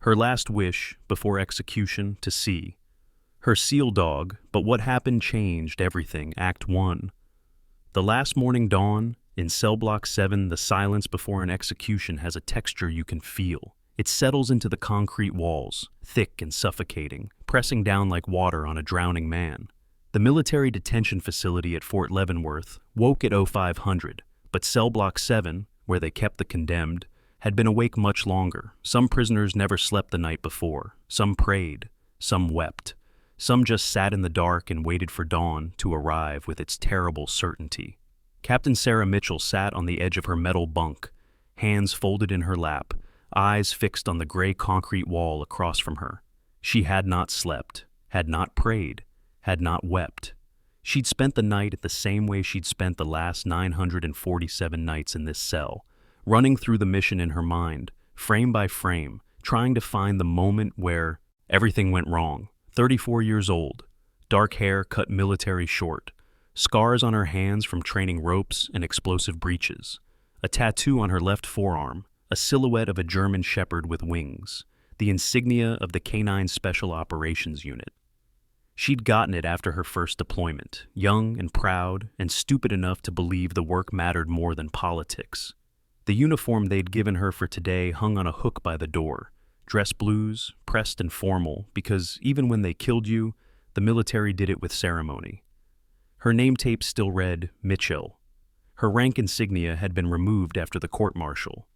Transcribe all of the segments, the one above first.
Her last wish, before execution, to see. Her seal dog, but what happened changed everything. Act 1. The last morning dawn, in cell block 7, the silence before an execution has a texture you can feel. It settles into the concrete walls, thick and suffocating, pressing down like water on a drowning man. The military detention facility at Fort Leavenworth woke at 0500, but cell block 7, where they kept the condemned, had been awake much longer. Some prisoners never slept the night before. Some prayed. Some wept. Some just sat in the dark and waited for dawn to arrive with its terrible certainty. Captain Sarah Mitchell sat on the edge of her metal bunk, hands folded in her lap, eyes fixed on the gray concrete wall across from her. She had not slept, had not prayed, had not wept. She'd spent the night the same way she'd spent the last 947 nights in this cell, running through the mission in her mind, frame by frame, trying to find the moment where everything went wrong. 34 years old, dark hair cut military short, scars on her hands from training ropes and explosive breaches, a tattoo on her left forearm, a silhouette of a German shepherd with wings, the insignia of the Canine Special Operations Unit. She'd gotten it after her first deployment, young and proud and stupid enough to believe the work mattered more than politics. The uniform they'd given her for today hung on a hook by the door, dress blues, pressed and formal, because even when they killed you, the military did it with ceremony. Her name tape still read Mitchell. Her rank insignia had been removed after the court-martial.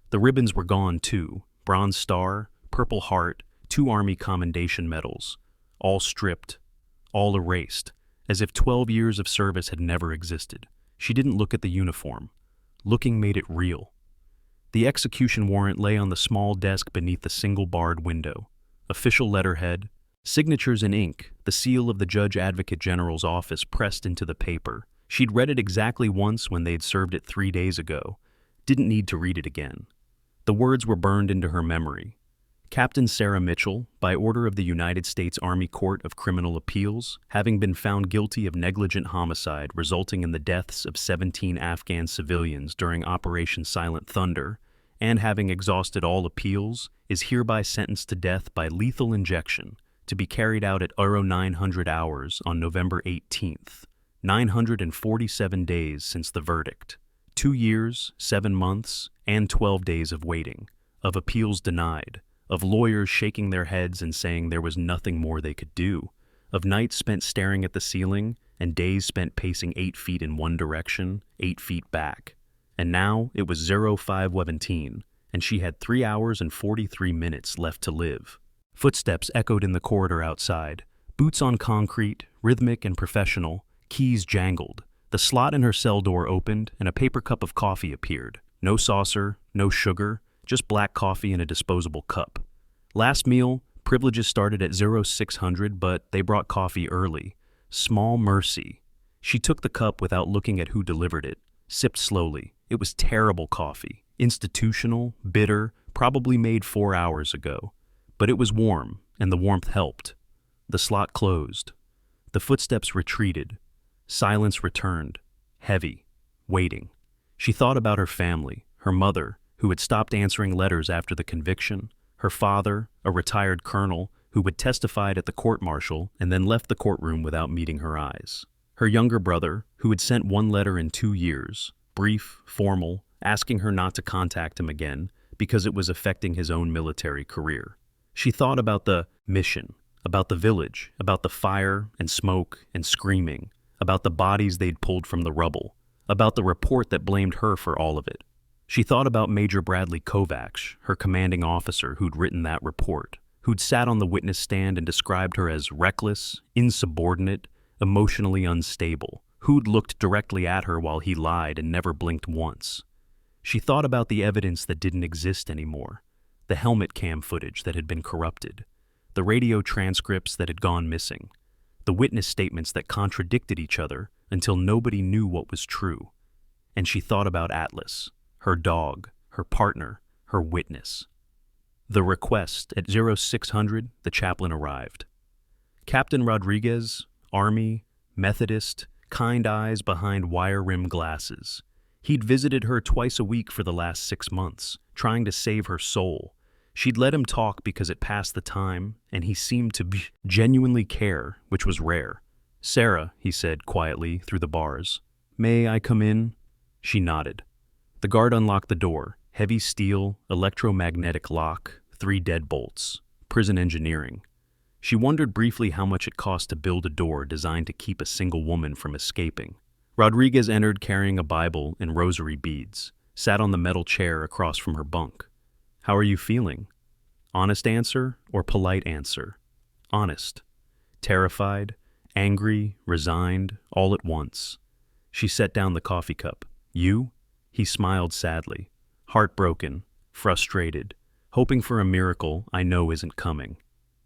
The ribbons were gone too, Bronze Star, Purple Heart, 2 Army Commendation Medals, all stripped, all erased, as if 12 years of service had never existed. She didn't look at the uniform. Looking made it real. The execution warrant lay on the small desk beneath the single-barred window. Official letterhead, signatures in ink, the seal of the Judge Advocate General's office pressed into the paper. She'd read it exactly once when they'd served it 3 days ago. Didn't need to read it again. The words were burned into her memory. Captain Sarah Mitchell, by order of the United States Army Court of Criminal Appeals, having been found guilty of negligent homicide resulting in the deaths of 17 Afghan civilians during Operation Silent Thunder, and having exhausted all appeals, is hereby sentenced to death by lethal injection, to be carried out at 900 hours on November 18th, 947 days since the verdict, 2 years, 7 months, and 12 days of waiting, of appeals denied, of lawyers shaking their heads and saying there was nothing more they could do, of nights spent staring at the ceiling and days spent pacing 8 feet in one direction, 8 feet back. And now it was 05:17, and she had 3 hours and 43 minutes left to live. Footsteps echoed in the corridor outside. Boots on concrete, rhythmic and professional, keys jangled. The slot in her cell door opened, and a paper cup of coffee appeared. No saucer, no sugar, just black coffee in a disposable cup. Last meal, privileges started at 0600, but they brought coffee early. Small mercy. She took the cup without looking at who delivered it, sipped slowly. It was terrible coffee. Institutional, bitter, probably made 4 hours ago. But it was warm, and the warmth helped. The slot closed. The footsteps retreated. Silence returned, heavy, waiting. She thought about her family, her mother, who had stopped answering letters after the conviction, her father, a retired colonel, who had testified at the court-martial and then left the courtroom without meeting her eyes, her younger brother, who had sent 1 letter in 2 years, brief, formal, asking her not to contact him again because it was affecting his own military career. She thought about the mission, about the village, about the fire and smoke and screaming, about the bodies they'd pulled from the rubble, about the report that blamed her for all of it. She thought about Major Bradley Kovacs, her commanding officer who'd written that report, who'd sat on the witness stand and described her as reckless, insubordinate, emotionally unstable, who'd looked directly at her while he lied and never blinked once. She thought about the evidence that didn't exist anymore, the helmet cam footage that had been corrupted, the radio transcripts that had gone missing, the witness statements that contradicted each other until nobody knew what was true. And she thought about Atlas, her dog, her partner, her witness. The request at 0600, the chaplain arrived. Captain Rodriguez, Army, Methodist, kind eyes behind wire-rimmed glasses. He'd visited her twice a week for the last 6 months, trying to save her soul. She'd let him talk because it passed the time, and he seemed to genuinely care, which was rare. "Sarah," he said quietly through the bars. "May I come in?" She nodded. The guard unlocked the door. Heavy steel, electromagnetic lock, 3 deadbolts. Prison engineering. She wondered briefly how much it cost to build a door designed to keep a single woman from escaping. Rodriguez entered carrying a Bible and rosary beads, sat on the metal chair across from her bunk. "How are you feeling?" Honest answer or polite answer? Honest. Terrified, angry, resigned, all at once. She set down the coffee cup. "You?" He smiled sadly. Heartbroken, frustrated, hoping for a miracle I know isn't coming.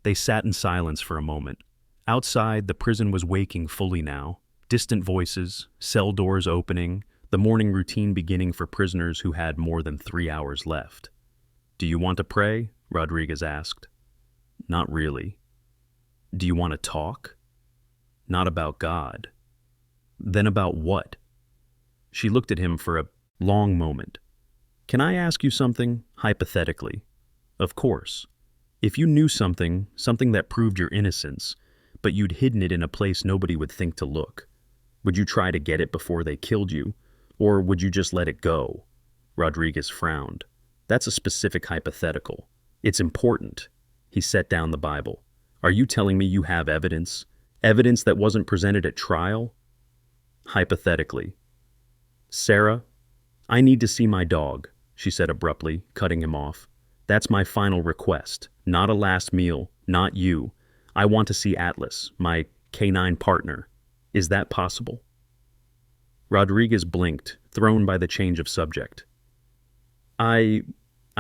They sat in silence for a moment. Outside, the prison was waking fully now. Distant voices, cell doors opening, the morning routine beginning for prisoners who had more than 3 hours left. "Do you want to pray?" Rodriguez asked. "Not really." "Do you want to talk?" "Not about God." "Then about what?" She looked at him for a long moment. "Can I ask you something, hypothetically?" "Of course. If you knew something that proved your innocence, but you'd hidden it in a place nobody would think to look, would you try to get it before they killed you, or would you just let it go?" Rodriguez frowned. "That's a specific hypothetical. It's important." He set down the Bible. "Are you telling me you have evidence? Evidence that wasn't presented at trial?" "Hypothetically." "Sarah, I need to see my dog," she said abruptly, cutting him off. "That's my final request. Not a last meal, not you. I want to see Atlas, my canine partner. Is that possible?" Rodriguez blinked, thrown by the change of subject. I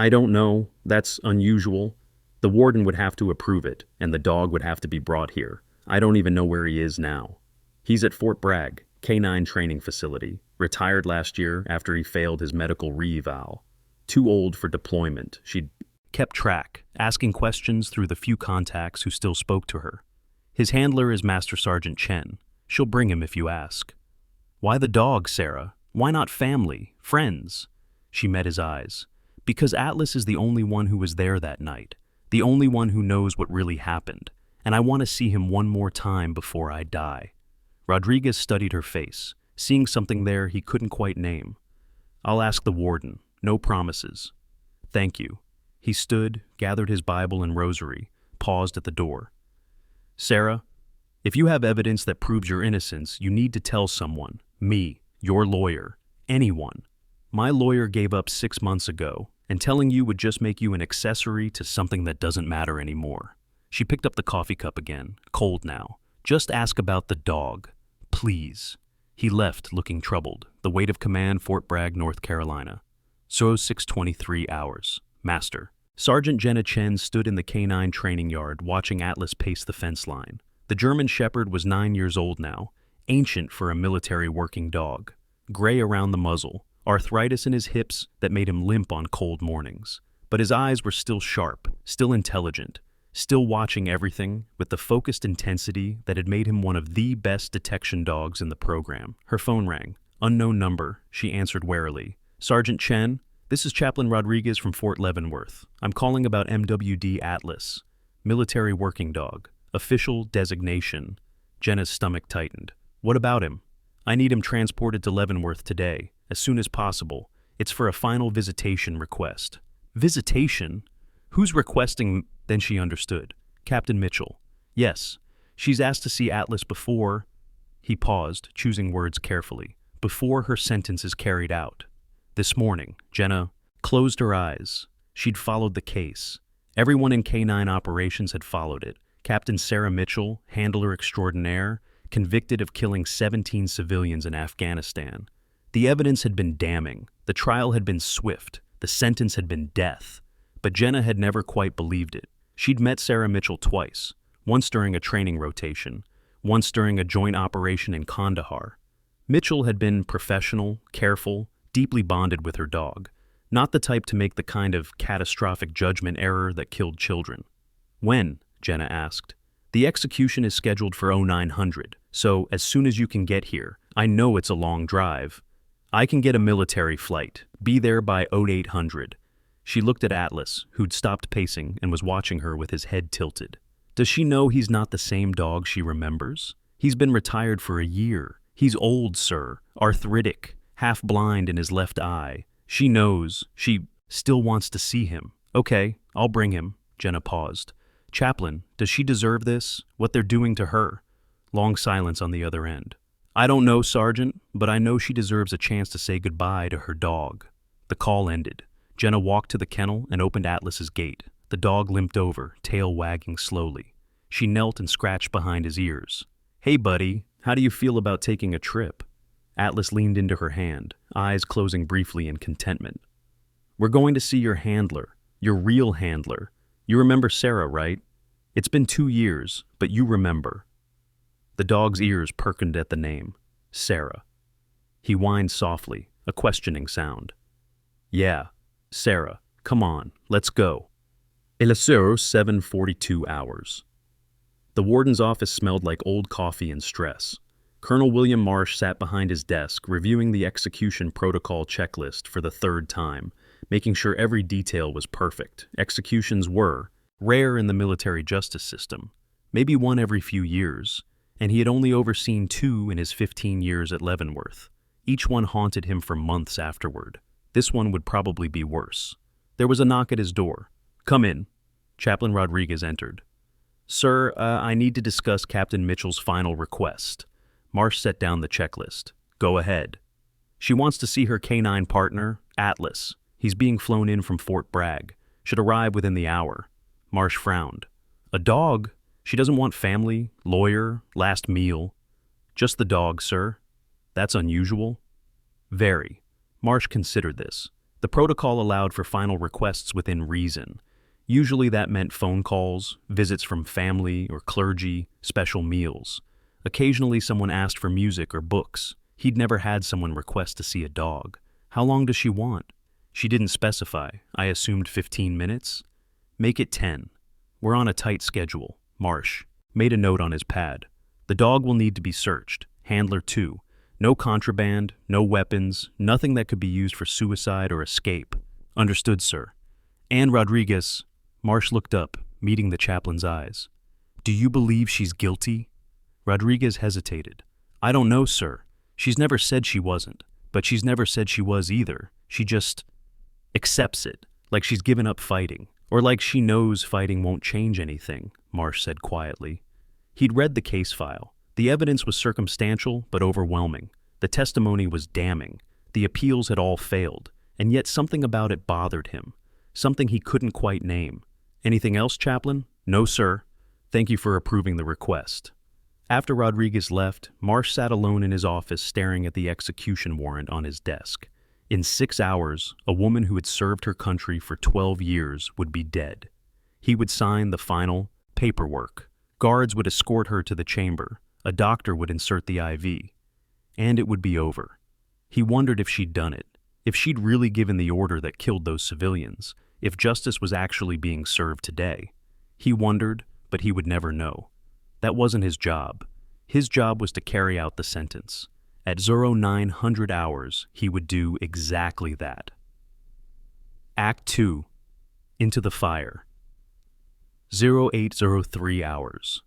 don't know. That's unusual. The warden would have to approve it, and the dog would have to be brought here. I don't even know where he is now. He's at Fort Bragg, canine training facility. Retired last year after he failed his medical re-eval. Too old for deployment. She'd kept track, asking questions through the few contacts who still spoke to her. "His handler is Master Sergeant Chen. She'll bring him if you ask." "Why the dog, Sarah? Why not family, friends?" She met his eyes. "Because Atlas is the only one who was there that night, the only one who knows what really happened, and I want to see him one more time before I die." Rodriguez studied her face, seeing something there he couldn't quite name. "I'll ask the warden. No promises." "Thank you." He stood, gathered his Bible and rosary, paused at the door. "Sarah, if you have evidence that proves your innocence, you need to tell someone. Me, your lawyer, anyone. My lawyer gave up 6 months ago, and telling you would just make you an accessory to something that doesn't matter anymore." She picked up the coffee cup again, cold now. "Just ask about the dog. Please." He left, looking troubled. The weight of command, Fort Bragg, North Carolina. So 6:23 hours. Master. Sergeant Jenna Chen stood in the canine training yard, watching Atlas pace the fence line. The German Shepherd was 9 years old now, ancient for a military working dog. Gray around the muzzle, arthritis in his hips that made him limp on cold mornings. But his eyes were still sharp, still intelligent, still watching everything with the focused intensity that had made him one of the best detection dogs in the program. Her phone rang. Unknown number. She answered warily. "Sergeant Chen, this is Chaplain Rodriguez from Fort Leavenworth. I'm calling about MWD Atlas. Military working dog. Official designation." Jenna's stomach tightened. "What about him?" "I need him transported to Leavenworth today, as soon as possible. It's for a final visitation request." "Visitation? Who's requesting?" Then she understood. "Captain Mitchell." "Yes. She's asked to see Atlas before—" He paused, choosing words carefully. "Before her sentence is carried out." This morning, Jenna closed her eyes. She'd followed the case. Everyone in K9 operations had followed it. Captain Sarah Mitchell, handler extraordinaire, convicted of killing 17 civilians in Afghanistan. The evidence had been damning. The trial had been swift. The sentence had been death. But Jenna had never quite believed it. She'd met Sarah Mitchell twice, once during a training rotation, once during a joint operation in Kandahar. Mitchell had been professional, careful, deeply bonded with her dog, not the type to make the kind of catastrophic judgment error that killed children. "When?" Jenna asked. "The execution is scheduled for 0900, so as soon as you can get here. I know it's a long drive. I can get a military flight. Be there by 0800. She looked at Atlas, who'd stopped pacing and was watching her with his head tilted. Does she know he's not the same dog she remembers? He's been retired for a year. He's old, sir, arthritic, half blind in his left eye. She knows. She still wants to see him. Okay, I'll bring him. Jenna paused. Chaplain, does she deserve this? What they're doing to her? Long silence on the other end. I don't know, Sergeant, but I know she deserves a chance to say goodbye to her dog. The call ended. Jenna walked to the kennel and opened Atlas's gate. The dog limped over, tail wagging slowly. She knelt and scratched behind his ears. Hey, buddy, how do you feel about taking a trip? Atlas leaned into her hand, eyes closing briefly in contentment. We're going to see your handler, your real handler. You remember Sarah, right? It's been 2 years, but you remember. The dog's ears perked at the name, Sarah. He whined softly, a questioning sound. Yeah, Sarah, come on, let's go. Il est 7:42 hours. The warden's office smelled like old coffee and stress. Colonel William Marsh sat behind his desk, reviewing the execution protocol checklist for the 3rd time, making sure every detail was perfect. Executions were rare in the military justice system, maybe one every few years, and he had only overseen 2 in his 15 years at Leavenworth. Each one haunted him for months afterward. This one would probably be worse. There was a knock at his door. Come in. Chaplain Rodriguez entered. Sir, I need to discuss Captain Mitchell's final request. Marsh set down the checklist. Go ahead. She wants to see her canine partner, Atlas. He's being flown in from Fort Bragg. Should arrive within the hour. Marsh frowned. A dog? She doesn't want family, lawyer, last meal. Just the dog, sir. That's unusual. Very. Marsh considered this. The protocol allowed for final requests within reason. Usually that meant phone calls, visits from family or clergy, special meals. Occasionally someone asked for music or books. He'd never had someone request to see a dog. How long does she want? She didn't specify. I assumed 15 minutes. Make it 10. We're on a tight schedule. Marsh made a note on his pad. The dog will need to be searched. Handler 2. No contraband, no weapons, nothing that could be used for suicide or escape. Understood, sir. Anne Rodriguez. Marsh looked up, meeting the chaplain's eyes. Do you believe she's guilty? Rodriguez hesitated. I don't know, sir. She's never said she wasn't, but she's never said she was either. She just accepts it, like she's given up fighting, or like she knows fighting won't change anything, Marsh said quietly. He'd read the case file. The evidence was circumstantial but overwhelming. The testimony was damning. The appeals had all failed, and yet something about it bothered him, something he couldn't quite name. Anything else, Chaplain? No, sir. Thank you for approving the request. After Rodriguez left, Marsh sat alone in his office staring at the execution warrant on his desk. In 6 hours, a woman who had served her country for 12 years would be dead. He would sign the final paperwork. Guards would escort her to the chamber. A doctor would insert the IV. And it would be over. He wondered if she'd done it, if she'd really given the order that killed those civilians, if justice was actually being served today. He wondered, but he would never know. That wasn't his job. His job was to carry out the sentence. At 0900 hours, he would do exactly that. Act 2. Into the Fire. 0803 hours.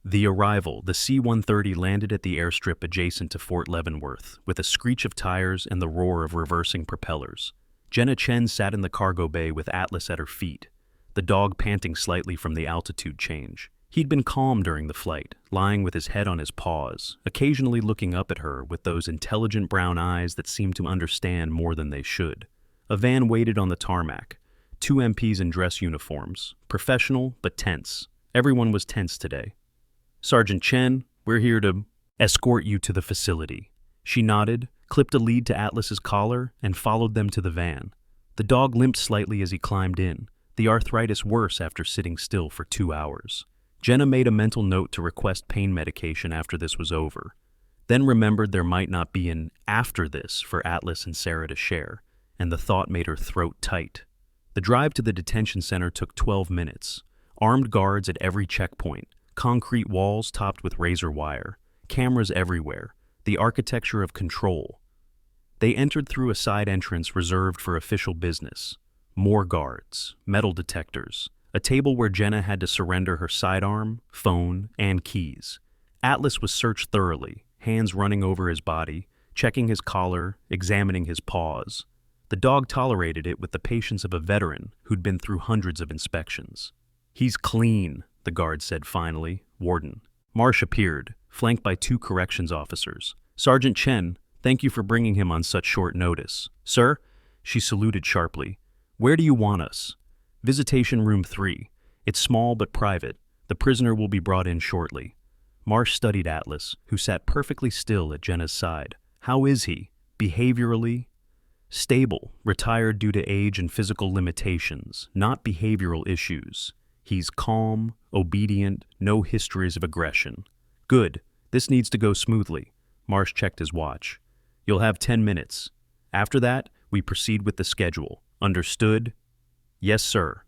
The arrival, the C-130 landed at the airstrip adjacent to Fort Leavenworth, with a screech of tires and the roar of reversing propellers. Jenna Chen sat in the cargo bay with Atlas at her feet, the dog panting slightly from the altitude change. He'd been calm during the flight, lying with his head on his paws, occasionally looking up at her with those intelligent brown eyes that seemed to understand more than they should. A van waited on the tarmac. 2 MPs in dress uniforms, professional but tense. Everyone was tense today. Sergeant Chen, we're here to escort you to the facility. She nodded, clipped a lead to Atlas's collar, and followed them to the van. The dog limped slightly as he climbed in, the arthritis worse after sitting still for 2 hours. Jenna made a mental note to request pain medication after this was over, then remembered there might not be an after this for Atlas and Sarah to share, and the thought made her throat tight. The drive to the detention center took 12 minutes. Armed guards at every checkpoint, concrete walls topped with razor wire, cameras everywhere, the architecture of control. They entered through a side entrance reserved for official business. More guards, metal detectors, a table where Jenna had to surrender her sidearm, phone, and keys. Atlas was searched thoroughly, hands running over his body, checking his collar, examining his paws. The dog tolerated it with the patience of a veteran who'd been through hundreds of inspections. "He's clean," the guard said finally. Warden. Marsh appeared, flanked by 2 corrections officers. "Sergeant Chen, thank you for bringing him on such short notice." "Sir?" She saluted sharply. "Where do you want us?" "Visitation room 3. It's small but private. The prisoner will be brought in shortly." Marsh studied Atlas, who sat perfectly still at Jenna's side. "How is he? Behaviorally?" "Stable, retired due to age and physical limitations, not behavioral issues. He's calm, obedient, no histories of aggression." "Good. This needs to go smoothly." Marsh checked his watch. "You'll have 10 minutes. After that, we proceed with the schedule. Understood?" "Yes, sir."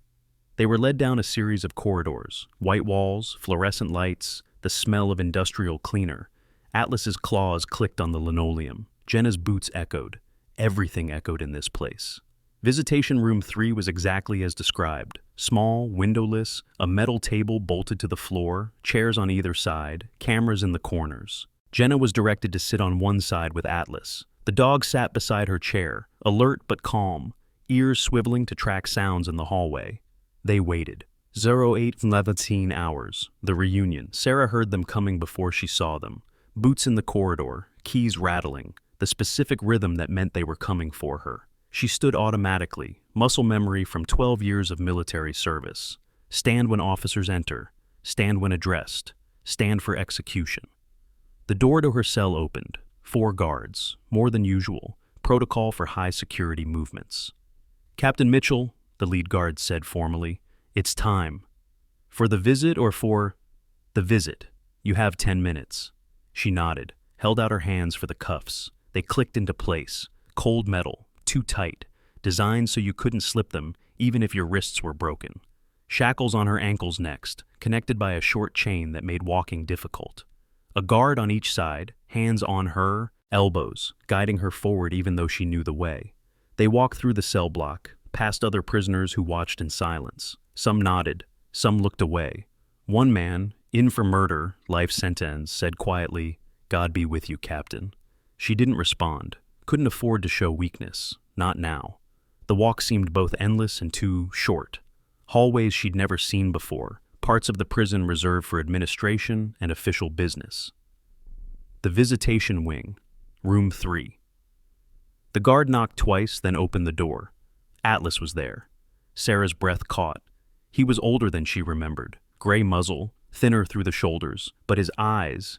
They were led down a series of corridors, white walls, fluorescent lights, the smell of industrial cleaner. Atlas's claws clicked on the linoleum. Jenna's boots echoed. Everything echoed in this place. Visitation room 3 was exactly as described. Small, windowless, a metal table bolted to the floor, chairs on either side, cameras in the corners. Jenna was directed to sit on one side with Atlas. The dog sat beside her chair, alert but calm, ears swiveling to track sounds in the hallway. They waited. 08:17 hours. The reunion. Sarah heard them coming before she saw them. Boots in the corridor, keys rattling, the specific rhythm that meant they were coming for her. She stood automatically, muscle memory from 12 years of military service. Stand when officers enter. Stand when addressed. Stand for execution. The door to her cell opened. 4 guards, more than usual, protocol for high-security movements. "Captain Mitchell," the lead guard said formally, "it's time." "For the visit or for—" "The visit. You have 10 minutes." She nodded, held out her hands for the cuffs. They clicked into place, cold metal, too tight, designed so you couldn't slip them even if your wrists were broken. Shackles on her ankles next, connected by a short chain that made walking difficult. A guard on each side, hands on her, elbows, guiding her forward even though she knew the way. They walked through the cell block, past other prisoners who watched in silence. Some nodded, some looked away. One man, in for murder, life sentence, said quietly, "God be with you, Captain." She didn't respond, couldn't afford to show weakness, not now. The walk seemed both endless and too short. Hallways she'd never seen before, parts of the prison reserved for administration and official business. The visitation wing, room 3. The guard knocked twice, then opened the door. Atlas was there. Sarah's breath caught. He was older than she remembered, gray muzzle, thinner through the shoulders, but his eyes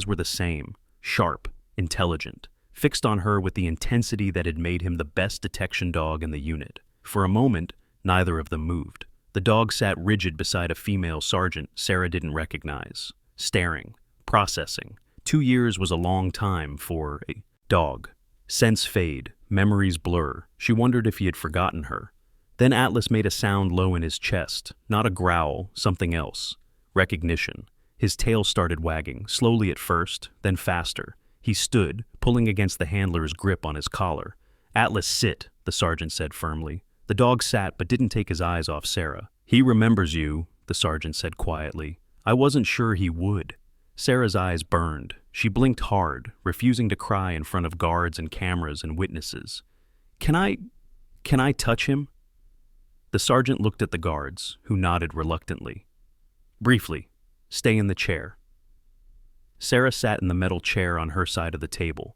were the same, sharp, intelligent, fixed on her with the intensity that had made him the best detection dog in the unit. For a moment, neither of them moved. The dog sat rigid beside a female sergeant Sarah didn't recognize, staring, processing. 2 years was a long time for a dog. Sense fade, memories blur. She wondered if he had forgotten her. Then Atlas made a sound low in his chest, not a growl, something else. Recognition. His tail started wagging, slowly at first, then faster. He stood, pulling against the handler's grip on his collar. "Atlas, sit," the sergeant said firmly. The dog sat but didn't take his eyes off Sarah. "He remembers you," the sergeant said quietly. "I wasn't sure he would." Sarah's eyes burned. She blinked hard, refusing to cry in front of guards and cameras and witnesses. Can I touch him?" The sergeant looked at the guards, who nodded reluctantly. "Briefly. Stay in the chair." Sarah sat in the metal chair on her side of the table.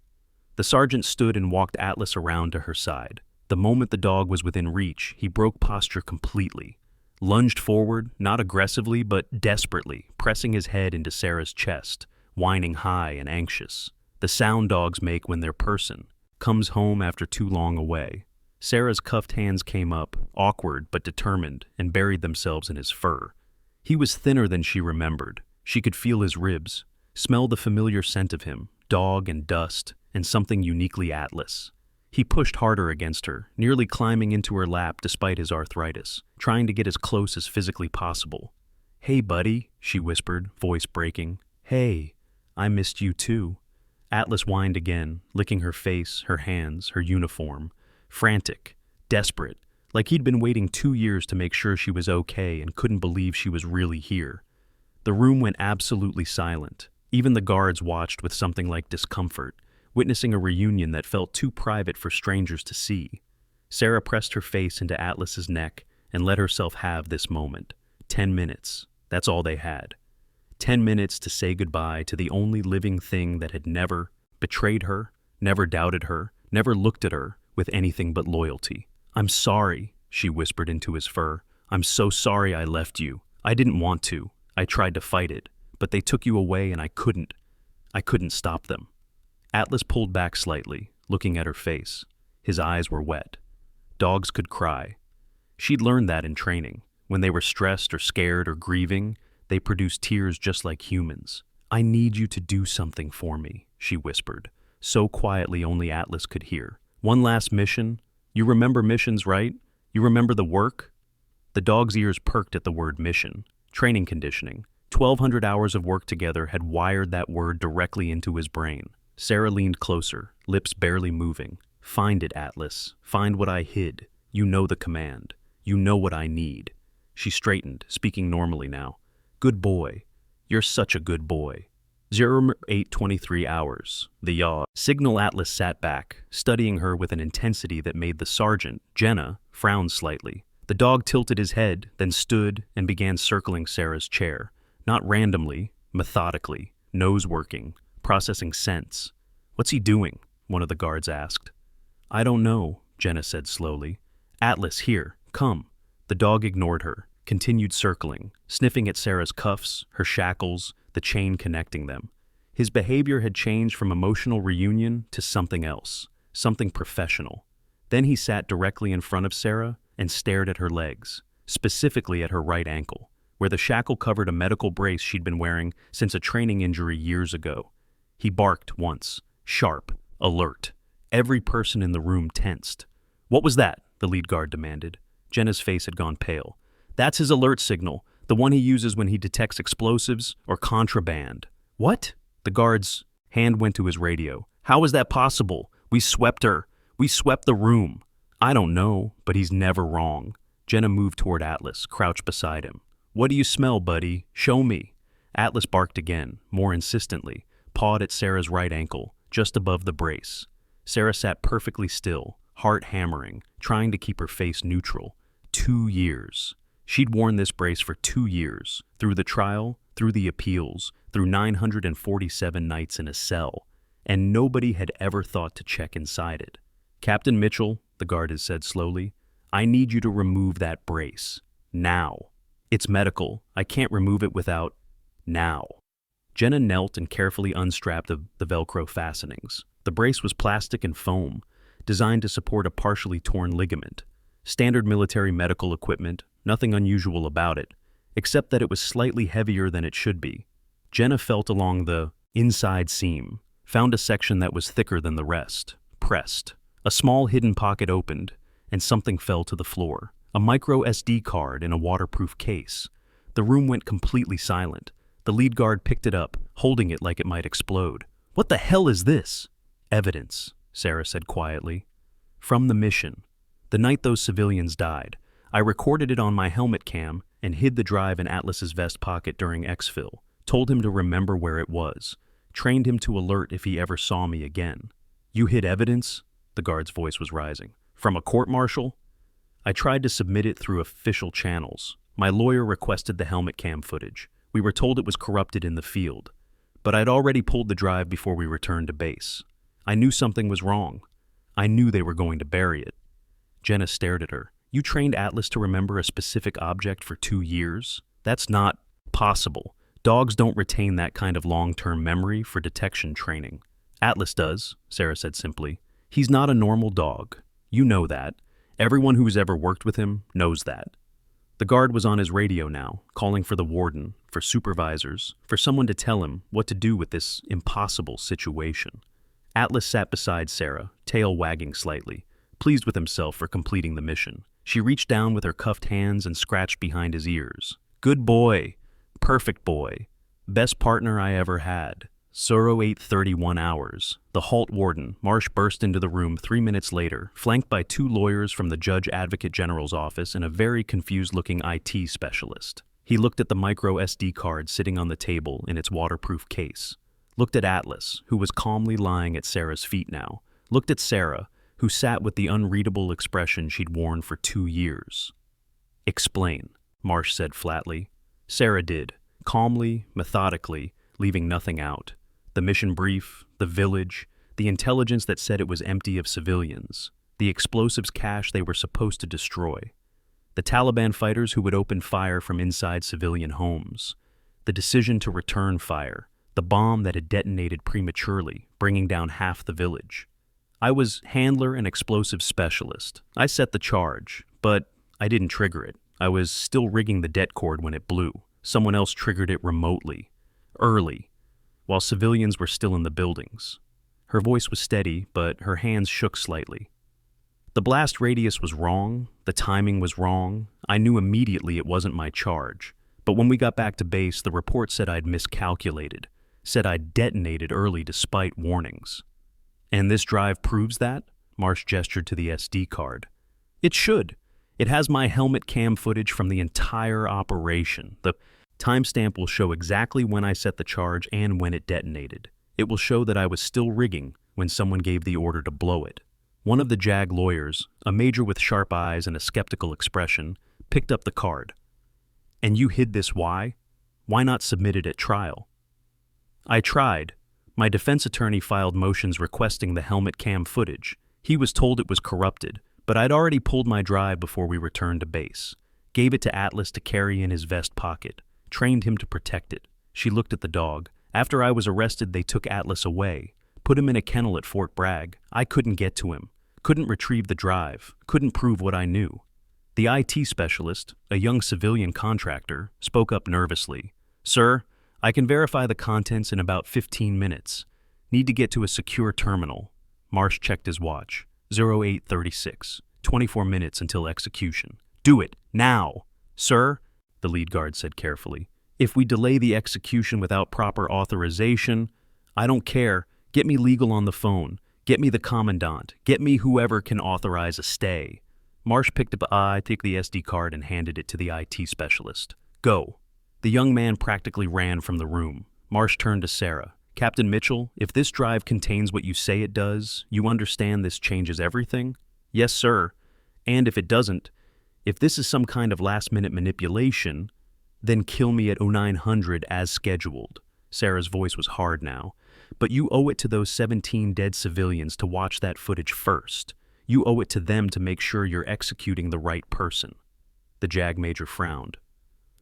The sergeant stood and walked Atlas around to her side. The moment the dog was within reach, he broke posture completely. Lunged forward, not aggressively, but desperately, pressing his head into Sarah's chest, whining high and anxious. The sound dogs make when their person comes home after too long away. Sarah's cuffed hands came up, awkward but determined, and buried themselves in his fur. He was thinner than she remembered. She could feel his ribs, smell the familiar scent of him, dog and dust, and something uniquely Atlas. He pushed harder against her, nearly climbing into her lap despite his arthritis, trying to get as close as physically possible. "Hey, buddy," she whispered, voice breaking. "Hey, I missed you too." Atlas whined again, licking her face, her hands, her uniform. Frantic, desperate, like he'd been waiting 2 years to make sure she was okay and couldn't believe she was really here. The room went absolutely silent. Even the guards watched with something like discomfort, witnessing a reunion that felt too private for strangers to see. Sarah pressed her face into Atlas's neck and let herself have this moment. 10 minutes. That's all they had. 10 minutes to say goodbye to the only living thing that had never betrayed her, never doubted her, never looked at her with anything but loyalty. "I'm sorry," she whispered into his fur. "I'm so sorry I left you. I didn't want to. I tried to fight it, but they took you away and I couldn't stop them." Atlas pulled back slightly, looking at her face. His eyes were wet. Dogs could cry. She'd learned that in training. When they were stressed or scared or grieving, they produced tears just like humans. "I need you to do something for me," she whispered, so quietly only Atlas could hear. "One last mission? You remember missions, right? You remember the work?" The dog's ears perked at the word mission. Training conditioning. 1,200 hours of work together had wired that word directly into his brain. Sarah leaned closer, lips barely moving. "Find it, Atlas. Find what I hid. You know the command. You know what I need." She straightened, speaking normally now. "Good boy. You're such a good boy." 0823 hours. The yaw. Signal Atlas sat back, studying her with an intensity that made the sergeant, Jenna, frown slightly. The dog tilted his head, then stood and began circling Sarah's chair. Not randomly, methodically, nose working, processing scents. "What's he doing?" one of the guards asked. "I don't know," Jenna said slowly. "Atlas, here, come." The dog ignored her, continued circling, sniffing at Sarah's cuffs, her shackles, the chain connecting them. His behavior had changed from emotional reunion to something else, something professional. Then he sat directly in front of Sarah and stared at her legs, specifically at her right ankle, where the shackle covered a medical brace she'd been wearing since a training injury years ago. He barked once, sharp, alert. Every person in the room tensed. "What was that?" the lead guard demanded. Jenna's face had gone pale. "That's his alert signal, the one he uses when he detects explosives or contraband." "What?" The guard's hand went to his radio. "How is that possible? We swept her. We swept the room." "I don't know, but he's never wrong." Jenna moved toward Atlas, crouched beside him. "What do you smell, buddy? Show me." Atlas barked again, more insistently, pawed at Sarah's right ankle, just above the brace. Sarah sat perfectly still, heart hammering, trying to keep her face neutral. 2 years. She'd worn this brace for 2 years, through the trial, through the appeals, through 947 nights in a cell, and nobody had ever thought to check inside it. "Captain Mitchell," the guard had said slowly, "I need you to remove that brace. Now. It's medical. I can't remove it without... now." Jenna knelt and carefully unstrapped the Velcro fastenings. The brace was plastic and foam, designed to support a partially torn ligament. Standard military medical equipment, nothing unusual about it, except that it was slightly heavier than it should be. Jenna felt along the inside seam, found a section that was thicker than the rest, pressed. A small hidden pocket opened, and something fell to the floor. A micro SD card in a waterproof case. The room went completely silent. The lead guard picked it up, holding it like it might explode. "What the hell is this?" "Evidence," Sarah said quietly. "From the mission. The night those civilians died, I recorded it on my helmet cam and hid the drive in Atlas's vest pocket during exfil, told him to remember where it was, trained him to alert if he ever saw me again." "You hid evidence?" The guard's voice was rising. "From a court-martial?" "I tried to submit it through official channels. My lawyer requested the helmet cam footage. We were told it was corrupted in the field. But I'd already pulled the drive before we returned to base. I knew something was wrong. I knew they were going to bury it." Jenna stared at her. "You trained Atlas to remember a specific object for 2 years? That's not possible. Dogs don't retain that kind of long-term memory for detection training." "Atlas does," Sarah said simply. "He's not a normal dog. You know that. Everyone who's ever worked with him knows that." The guard was on his radio now, calling for the warden, for supervisors, for someone to tell him what to do with this impossible situation. Atlas sat beside Sarah, tail wagging slightly, pleased with himself for completing the mission. She reached down with her cuffed hands and scratched behind his ears. "Good boy. Perfect boy. Best partner I ever had." 08:31 hours. The halt warden, Marsh, burst into the room 3 minutes later, flanked by 2 lawyers from the Judge Advocate General's office and a very confused-looking IT specialist. He looked at the micro SD card sitting on the table in its waterproof case. Looked at Atlas, who was calmly lying at Sarah's feet now. Looked at Sarah, who sat with the unreadable expression she'd worn for 2 years. "Explain," Marsh said flatly. Sarah did, calmly, methodically, leaving nothing out. The mission brief, the village, the intelligence that said it was empty of civilians, the explosives cache they were supposed to destroy, the Taliban fighters who would open fire from inside civilian homes, the decision to return fire, the bomb that had detonated prematurely, bringing down half the village. I was handler and explosive specialist. I set the charge, but I didn't trigger it. I was still rigging the det cord when it blew. Someone else triggered it remotely, early, while civilians were still in the buildings. Her voice was steady, but her hands shook slightly. The blast radius was wrong, the timing was wrong. I knew immediately it wasn't my charge. But when we got back to base, the report said I'd miscalculated, said I'd detonated early despite warnings. "And this drive proves that?" Marsh gestured to the SD card. "It should. It has my helmet cam footage from the entire operation. The timestamp will show exactly when I set the charge and when it detonated. It will show that I was still rigging when someone gave the order to blow it." One of the JAG lawyers, a major with sharp eyes and a skeptical expression, picked up the card. "And you hid this why? Why not submit it at trial?" "I tried. My defense attorney filed motions requesting the helmet cam footage. He was told it was corrupted, but I'd already pulled my drive before we returned to base. Gave it to Atlas to carry in his vest pocket. Trained him to protect it." She looked at the dog. "After I was arrested, they took Atlas away. Put him in a kennel at Fort Bragg. I couldn't get to him. Couldn't retrieve the drive. Couldn't prove what I knew." The IT specialist, a young civilian contractor, spoke up nervously. "Sir, I can verify the contents in about 15 minutes. Need to get to a secure terminal." Marsh checked his watch. 08:36. 24 minutes until execution. "Do it, now!" "Sir," the lead guard said carefully, "if we delay the execution without proper authorization, I don't care. Get me legal on the phone. Get me the commandant. Get me whoever can authorize a stay." Marsh picked up took the SD card and handed it to the IT specialist. "Go." The young man practically ran from the room. Marsh turned to Sarah. "Captain Mitchell, if this drive contains what you say it does, you understand this changes everything?" "Yes, sir. And if it doesn't, if this is some kind of last-minute manipulation, then kill me at 0900 as scheduled." Sarah's voice was hard now. "But you owe it to those 17 dead civilians to watch that footage first. You owe it to them to make sure you're executing the right person." The JAG major frowned.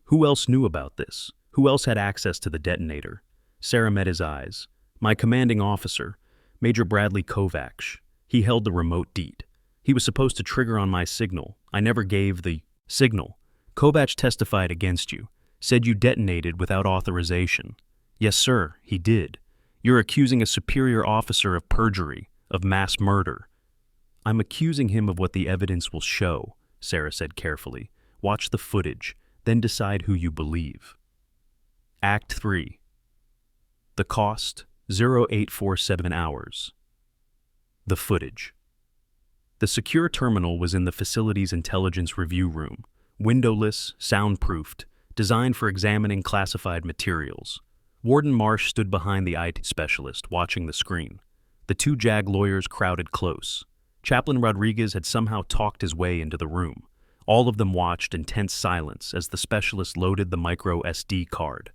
"Who else knew about this? Who else had access to the detonator?" Sarah met his eyes. "My commanding officer, Major Bradley Kovacs. He held the remote deed. He was supposed to trigger on my signal. I never gave the signal. Kovacs testified against you. Said you detonated without authorization." "Yes, sir, he did. You're accusing a superior officer of perjury, of mass murder." "I'm accusing him of what the evidence will show," Sarah said carefully. "Watch the footage, then decide who you believe." Act 3. The cost, 0847 hours. The footage. The secure terminal was in the facility's intelligence review room, windowless, soundproofed, designed for examining classified materials. Warden Marsh stood behind the IT specialist, watching the screen. The 2 JAG lawyers crowded close. Chaplain Rodriguez had somehow talked his way into the room. All of them watched in tense silence as the specialist loaded the micro SD card.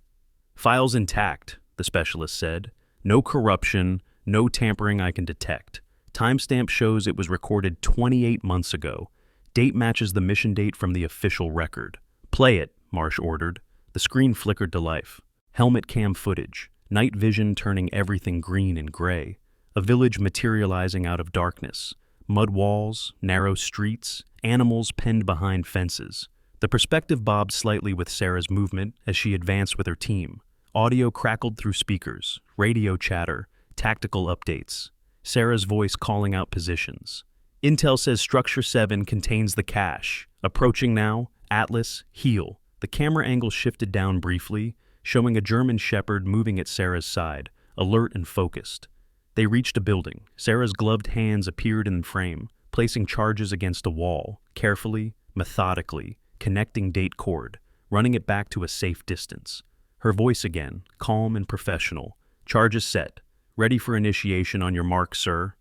"Files intact," the specialist said. "No corruption, no tampering I can detect. Timestamp shows it was recorded 28 months ago. Date matches the mission date from the official record." "Play it," Marsh ordered. The screen flickered to life. Helmet cam footage, night vision turning everything green and gray, a village materializing out of darkness, mud walls, narrow streets, animals penned behind fences. The perspective bobbed slightly with Sarah's movement as she advanced with her team. Audio crackled through speakers, radio chatter, tactical updates. Sarah's voice calling out positions. "Intel says Structure 7 contains the cache. Approaching now, Atlas, heel." The camera angle shifted down briefly, showing a German shepherd moving at Sarah's side, alert and focused. They reached a building. Sarah's gloved hands appeared in the frame, placing charges against a wall, carefully, methodically, connecting date cord, running it back to a safe distance. Her voice again, calm and professional. Charges set. Ready for initiation on your mark, sir.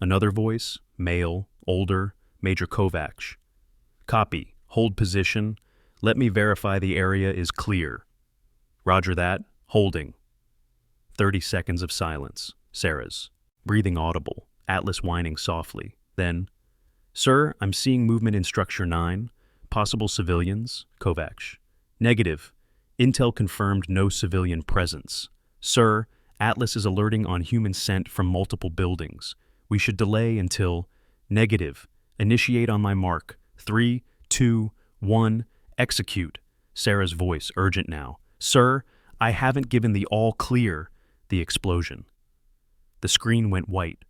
Another voice, male, older, Major Kovacs. Copy. Hold position. Let me verify the area is clear. Roger that. Holding. 30 seconds of silence. Sarah's. Breathing audible. Atlas whining softly. Then, Sir, I'm seeing movement in Structure 9. Possible civilians. Kovacs. Negative. Intel confirmed no civilian presence. Sir, Atlas is alerting on human scent from multiple buildings. We should delay until... Negative. Initiate on my mark. 3, 2, 1, execute. Sarah's voice, urgent now. Sir, I haven't given the all clear. The explosion. The screen went white.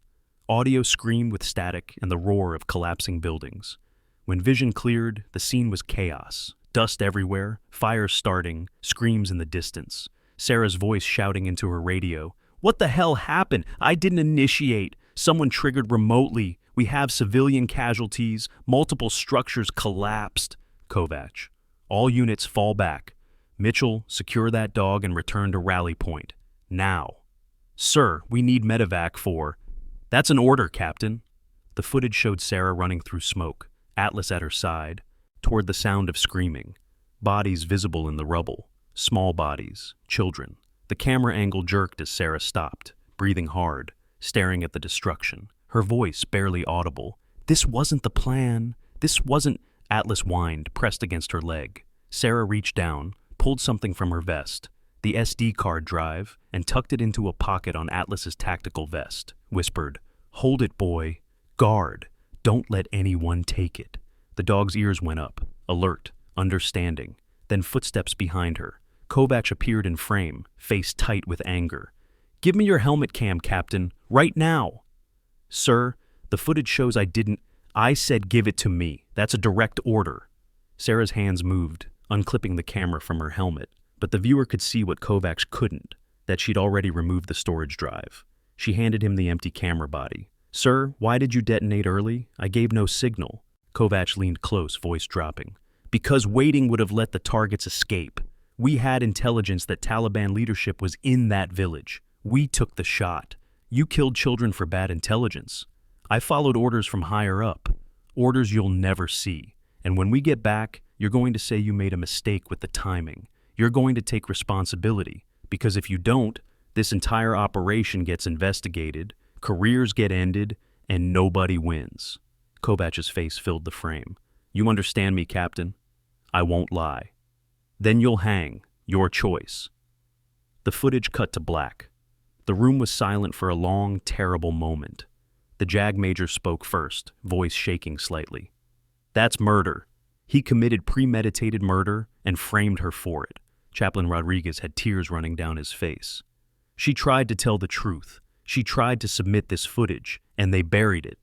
Audio screamed with static and the roar of collapsing buildings. When vision cleared, the scene was chaos. Dust everywhere, fires starting, screams in the distance. Sarah's voice shouting into her radio. What the hell happened? I didn't initiate. Someone triggered remotely. We have civilian casualties. Multiple structures collapsed. Kovacs. All units fall back. Mitchell, secure that dog and return to rally point. Now. Sir, we need medevac for... That's an order, Captain. The footage showed Sarah running through smoke, Atlas at her side, toward the sound of screaming. Bodies visible in the rubble. Small bodies. Children. The camera angle jerked as Sarah stopped, breathing hard, staring at the destruction. Her voice barely audible. This wasn't the plan. This wasn't... Atlas whined, pressed against her leg. Sarah reached down, pulled something from her vest, the SD card drive, and tucked it into a pocket on Atlas's tactical vest. Whispered, Hold it, boy. Guard. Don't let anyone take it. The dog's ears went up, alert, understanding. Then footsteps behind her. Kovacs appeared in frame, face tight with anger. Give me your helmet cam, Captain, right now. Sir, the footage shows I didn't... I said give it to me. That's a direct order. Sarah's hands moved, unclipping the camera from her helmet, but the viewer could see what Kovacs couldn't, that she'd already removed the storage drive. She handed him the empty camera body. Sir, why did you detonate early? I gave no signal. Kovacs leaned close, voice dropping. Because waiting would have let the targets escape. We had intelligence that Taliban leadership was in that village. We took the shot. You killed children for bad intelligence. I followed orders from higher up. Orders you'll never see. And when we get back, you're going to say you made a mistake with the timing. You're going to take responsibility. Because if you don't, this entire operation gets investigated, careers get ended, and nobody wins. Kovacs' face filled the frame. You understand me, Captain? I won't lie. Then you'll hang. Your choice. The footage cut to black. The room was silent for a long, terrible moment. The JAG Major spoke first, voice shaking slightly. That's murder. He committed premeditated murder and framed her for it. Chaplain Rodriguez had tears running down his face. She tried to tell the truth. She tried to submit this footage, and they buried it.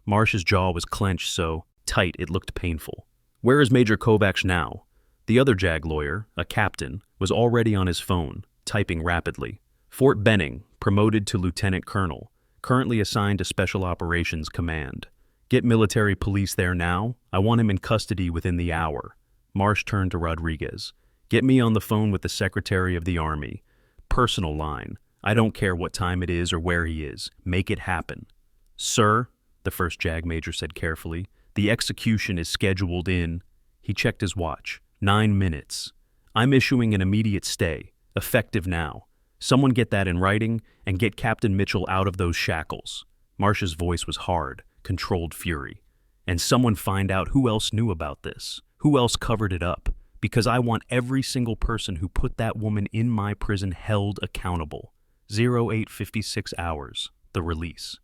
Marsh's jaw was clenched so tight it looked painful. Where is Major Kovacs now? The other JAG lawyer, a captain, was already on his phone, typing rapidly. Fort Benning, promoted to lieutenant colonel, currently assigned to Special Operations Command. Get military police there now. I want him in custody within the hour. Marsh turned to Rodriguez. Get me on the phone with the Secretary of the Army. Personal line. I don't care what time it is or where he is. Make it happen. Sir, the first JAG Major said carefully, the execution is scheduled in... He checked his watch. 9 minutes. I'm issuing an immediate stay. Effective now. Someone get that in writing and get Captain Mitchell out of those shackles. Marsh's voice was hard, controlled fury. And someone find out who else knew about this, who else covered it up, because I want every single person who put that woman in my prison held accountable. 0856 hours, the release.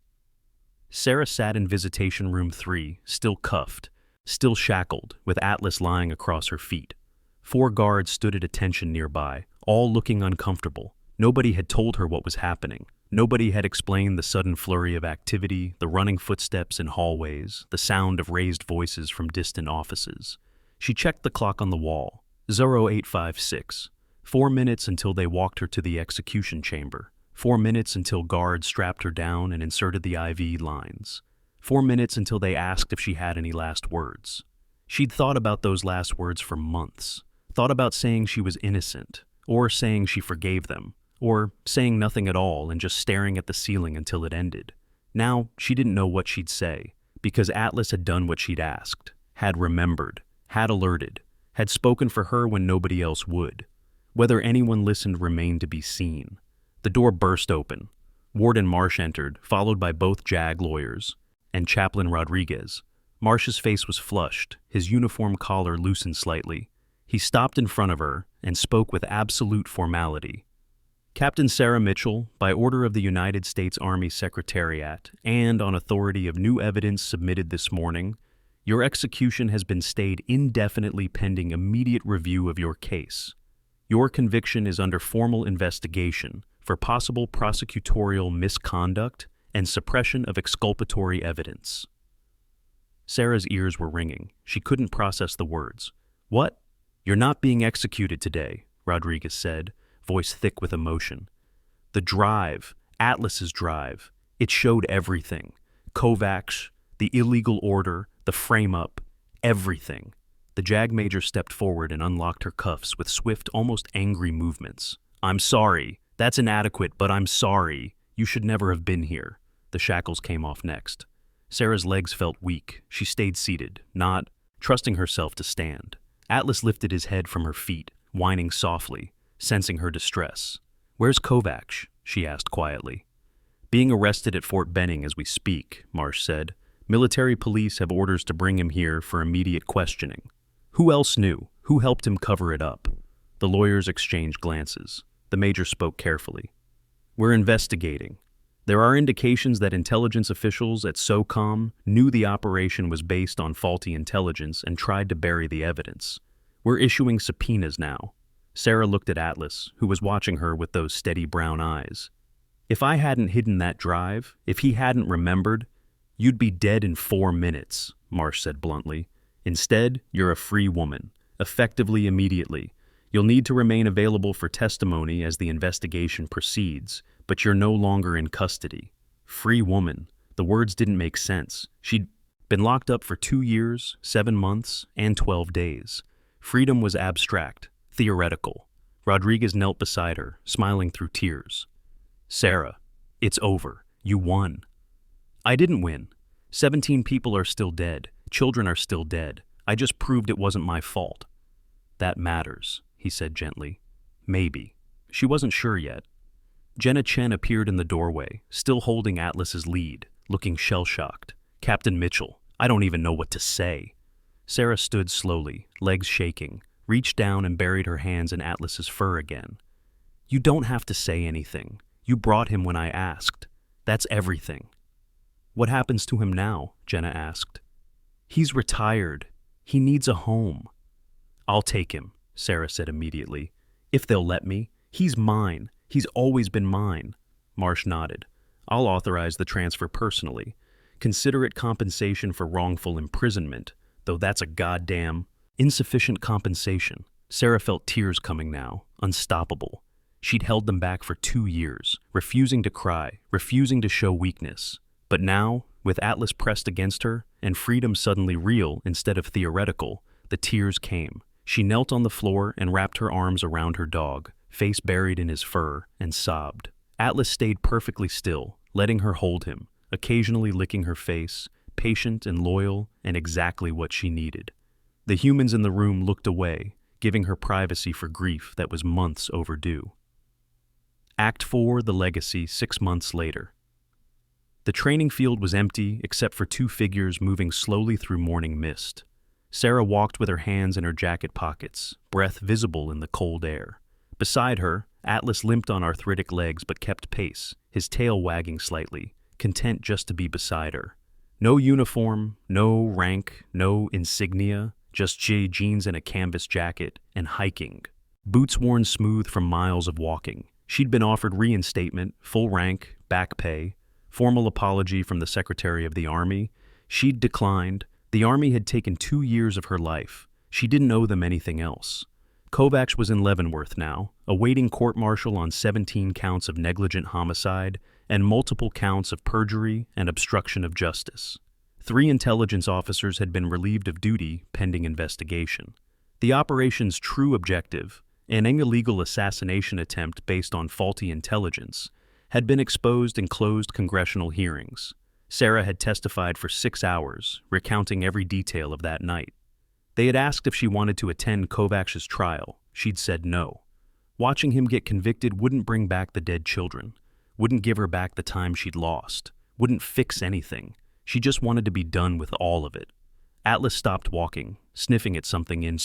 Sarah sat in Visitation Room 3, still cuffed, still shackled, with Atlas lying across her feet. 4 guards stood at attention nearby, all looking uncomfortable. Nobody had told her what was happening. Nobody had explained the sudden flurry of activity, the running footsteps in hallways, the sound of raised voices from distant offices. She checked the clock on the wall. 0856. 4 minutes until they walked her to the execution chamber. 4 minutes until guards strapped her down and inserted the IV lines. 4 minutes until they asked if she had any last words. She'd thought about those last words for months. Thought about saying she was innocent, or saying she forgave them, or saying nothing at all and just staring at the ceiling until it ended. Now, she didn't know what she'd say, because Atlas had done what she'd asked, had remembered, had alerted, had spoken for her when nobody else would. Whether anyone listened remained to be seen. The door burst open. Warden Marsh entered, followed by both JAG lawyers, and Chaplain Rodriguez. Marsh's face was flushed, his uniform collar loosened slightly. He stopped in front of her and spoke with absolute formality. Captain Sarah Mitchell, by order of the United States Army Secretariat and on authority of new evidence submitted this morning, your execution has been stayed indefinitely pending immediate review of your case. Your conviction is under formal investigation for possible prosecutorial misconduct and suppression of exculpatory evidence. Sarah's ears were ringing. She couldn't process the words. What? You're not being executed today, Rodriguez said, voice thick with emotion. The drive, Atlas's drive, it showed everything. Kovacs, the illegal order, the frame-up, everything. The JAG major stepped forward and unlocked her cuffs with swift, almost angry movements. I'm sorry. That's inadequate, but I'm sorry. You should never have been here. The shackles came off next. Sarah's legs felt weak. She stayed seated, not trusting herself to stand. Atlas lifted his head from her feet, whining softly, sensing her distress. Where's Kovacs? She asked quietly. Being arrested at Fort Benning as we speak, Marsh said. Military police have orders to bring him here for immediate questioning. Who else knew? Who helped him cover it up? The lawyers exchanged glances. The major spoke carefully. We're investigating. There are indications that intelligence officials at SOCOM knew the operation was based on faulty intelligence and tried to bury the evidence. We're issuing subpoenas now. Sarah looked at Atlas, who was watching her with those steady brown eyes. If I hadn't hidden that drive, if he hadn't remembered, you'd be dead in 4 minutes, Marsh said bluntly. Instead, you're a free woman, effectively immediately. You'll need to remain available for testimony as the investigation proceeds, but you're no longer in custody. Free woman. The words didn't make sense. She'd been locked up for 2 years, 7 months, and 12 days. Freedom was abstract, theoretical. Rodriguez knelt beside her, smiling through tears. Sarah, it's over. You won. I didn't win. 17 people are still dead. Children are still dead. I just proved it wasn't my fault. That matters, he said gently. Maybe. She wasn't sure yet. Jenna Chen appeared in the doorway, still holding Atlas's lead, looking shell-shocked. Captain Mitchell, I don't even know what to say. Sarah stood slowly, legs shaking, reached down and buried her hands in Atlas's fur again. You don't have to say anything. You brought him when I asked. That's everything. What happens to him now? Jenna asked. He's retired. He needs a home. I'll take him, Sarah said immediately. If they'll let me. He's mine. He's always been mine. Marsh nodded. I'll authorize the transfer personally. Consider it compensation for wrongful imprisonment, though that's a goddamn insufficient compensation. Sarah felt tears coming now, unstoppable. She'd held them back for 2 years, refusing to cry, refusing to show weakness. But now, with Atlas pressed against her, and freedom suddenly real instead of theoretical, the tears came. She knelt on the floor and wrapped her arms around her dog, face buried in his fur, and sobbed. Atlas stayed perfectly still, letting her hold him, occasionally licking her face, patient and loyal and exactly what she needed. The humans in the room looked away, giving her privacy for grief that was months overdue. Act 4, The Legacy, 6 months later. The training field was empty except for 2 figures moving slowly through morning mist. Sarah walked with her hands in her jacket pockets, breath visible in the cold air. Beside her, Atlas limped on arthritic legs but kept pace, his tail wagging slightly, content just to be beside her. No uniform, no rank, no insignia, just jeans and a canvas jacket, and hiking. Boots worn smooth from miles of walking. She'd been offered reinstatement, full rank, back pay, formal apology from the Secretary of the Army. She'd declined. The Army had taken 2 years of her life. She didn't owe them anything else. Kovacs was in Leavenworth now, awaiting court-martial on 17 counts of negligent homicide and multiple counts of perjury and obstruction of justice. 3 intelligence officers had been relieved of duty pending investigation. The operation's true objective, an illegal assassination attempt based on faulty intelligence, had been exposed in closed congressional hearings. Sarah had testified for 6 hours, recounting every detail of that night. They had asked if she wanted to attend Kovacs's trial. She'd said no. Watching him get convicted wouldn't bring back the dead children, wouldn't give her back the time she'd lost, wouldn't fix anything. She just wanted to be done with all of it. Atlas stopped walking, sniffing at something in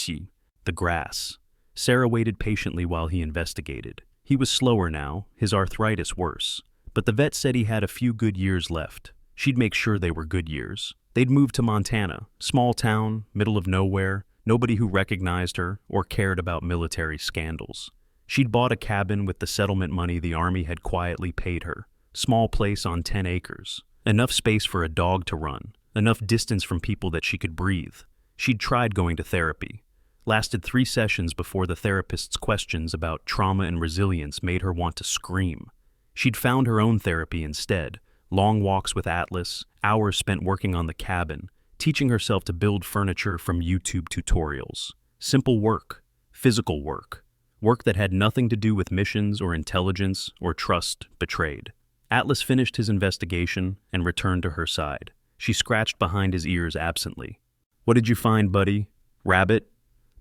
the grass. Sarah waited patiently while he investigated. He was slower now, his arthritis worse, but the vet said he had a few good years left. She'd make sure they were good years. They'd moved to Montana, small town, middle of nowhere, nobody who recognized her or cared about military scandals. She'd bought a cabin with the settlement money the Army had quietly paid her. Small place on 10 acres. Enough space for a dog to run. Enough distance from people that she could breathe. She'd tried going to therapy. Lasted 3 sessions before the therapist's questions about trauma and resilience made her want to scream. She'd found her own therapy instead. Long walks with Atlas, hours spent working on the cabin, teaching herself to build furniture from YouTube tutorials. Simple work, physical work, work that had nothing to do with missions or intelligence or trust betrayed. Atlas finished his investigation and returned to her side. She scratched behind his ears absently. "What did you find, buddy? Rabbit?"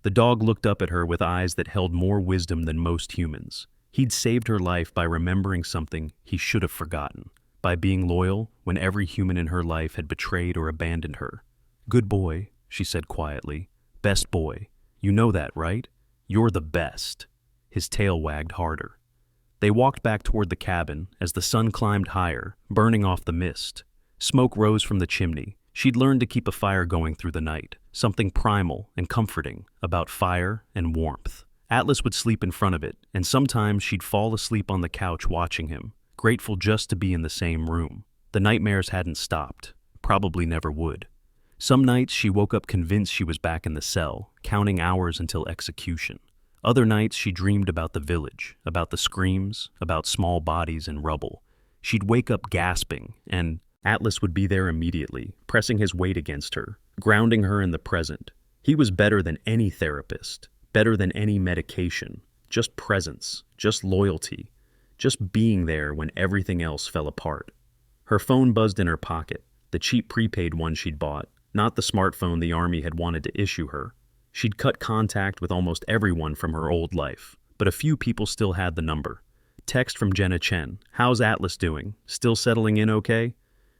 The dog looked up at her with eyes that held more wisdom than most humans. He'd saved her life by remembering something he should have forgotten. By being loyal when every human in her life had betrayed or abandoned her. "Good boy," she said quietly. "Best boy. You know that, right? You're the best." His tail wagged harder. They walked back toward the cabin as the sun climbed higher, burning off the mist. Smoke rose from the chimney. She'd learned to keep a fire going through the night, something primal and comforting about fire and warmth. Atlas would sleep in front of it, and sometimes she'd fall asleep on the couch watching him, grateful just to be in the same room. The nightmares hadn't stopped, probably never would. Some nights she woke up convinced she was back in the cell, counting hours until execution. Other nights she dreamed about the village, about the screams, about small bodies and rubble. She'd wake up gasping, and Atlas would be there immediately, pressing his weight against her, grounding her in the present. He was better than any therapist, better than any medication, just presence, just loyalty. Just being there when everything else fell apart. Her phone buzzed in her pocket, the cheap prepaid one she'd bought, not the smartphone the Army had wanted to issue her. She'd cut contact with almost everyone from her old life, but a few people still had the number. Text from Jenna Chen. "How's Atlas doing? Still settling in okay?"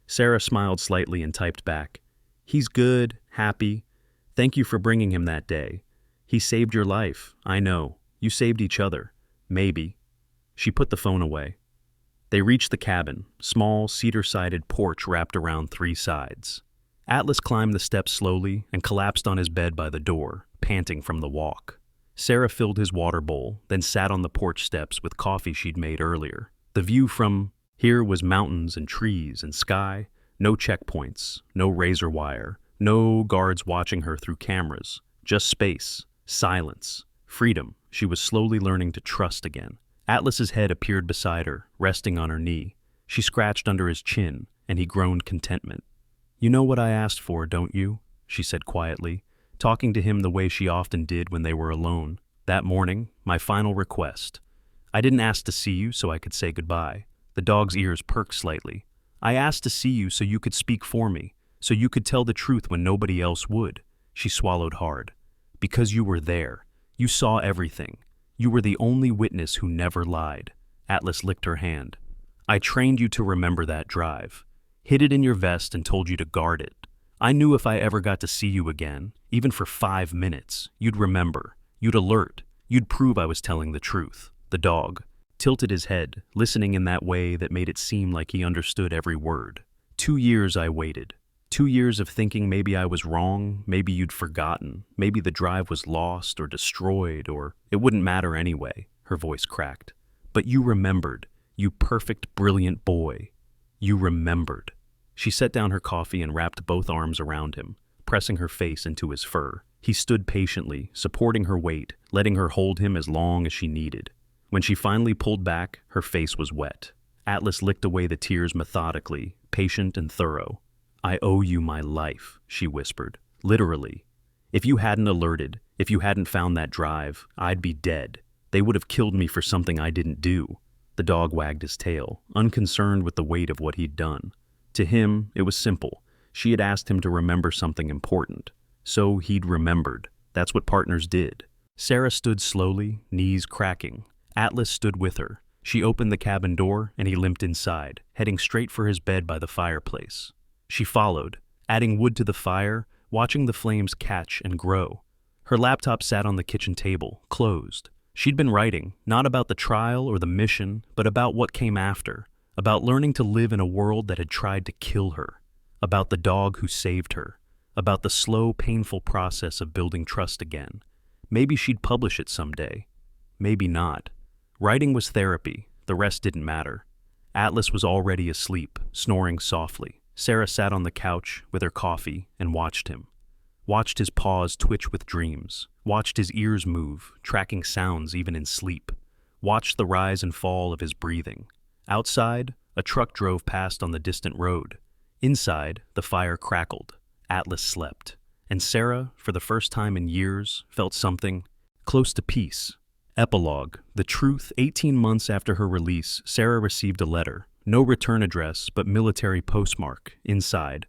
Sarah smiled slightly and typed back. "He's good, happy. Thank you for bringing him that day. He saved your life, I know. You saved each other. Maybe." She put the phone away. They reached the cabin, small, cedar-sided porch wrapped around 3 sides. Atlas climbed the steps slowly and collapsed on his bed by the door, panting from the walk. Sarah filled his water bowl, then sat on the porch steps with coffee she'd made earlier. The view from here was mountains and trees and sky, no checkpoints, no razor wire, no guards watching her through cameras, just space, silence, freedom. She was slowly learning to trust again. Atlas's head appeared beside her, resting on her knee. She scratched under his chin, and he groaned contentment. "You know what I asked for, don't you?" she said quietly, talking to him the way she often did when they were alone. "That morning, my final request. I didn't ask to see you so I could say goodbye." The dog's ears perked slightly. "I asked to see you so you could speak for me, so you could tell the truth when nobody else would." She swallowed hard. "Because you were there. You saw everything. You were the only witness who never lied." Atlas licked her hand. "I trained you to remember that drive. Hid it in your vest and told you to guard it. I knew if I ever got to see you again, even for 5 minutes, you'd remember, you'd alert, you'd prove I was telling the truth." The dog tilted his head, listening in that way that made it seem like he understood every word. 2 years I waited. 2 years of thinking maybe I was wrong, maybe you'd forgotten, maybe the drive was lost or destroyed, or it wouldn't matter anyway. Her voice cracked. "But you remembered, you perfect, brilliant boy. You remembered." She set down her coffee and wrapped both arms around him, pressing her face into his fur. He stood patiently, supporting her weight, letting her hold him as long as she needed. When she finally pulled back, her face was wet. Atlas licked away the tears methodically, patient and thorough. "I owe you my life," she whispered. "Literally. If you hadn't alerted, if you hadn't found that drive, I'd be dead. They would have killed me for something I didn't do." The dog wagged his tail, unconcerned with the weight of what he'd done. To him, it was simple. She had asked him to remember something important. So he'd remembered. That's what partners did. Sarah stood slowly, knees cracking. Atlas stood with her. She opened the cabin door, and he limped inside, heading straight for his bed by the fireplace. She followed, adding wood to the fire, watching the flames catch and grow. Her laptop sat on the kitchen table, closed. She'd been writing, not about the trial or the mission, but about what came after, about learning to live in a world that had tried to kill her, about the dog who saved her, about the slow, painful process of building trust again. Maybe she'd publish it someday. Maybe not. Writing was therapy. The rest didn't matter. Atlas was already asleep, snoring softly. Sarah sat on the couch with her coffee and watched him. Watched his paws twitch with dreams. Watched his ears move, tracking sounds even in sleep. Watched the rise and fall of his breathing. Outside, a truck drove past on the distant road. Inside, the fire crackled. Atlas slept. And Sarah, for the first time in years, felt something close to peace. Epilogue. The truth. 18 months after her release, Sarah received a letter. No return address, but military postmark. Inside,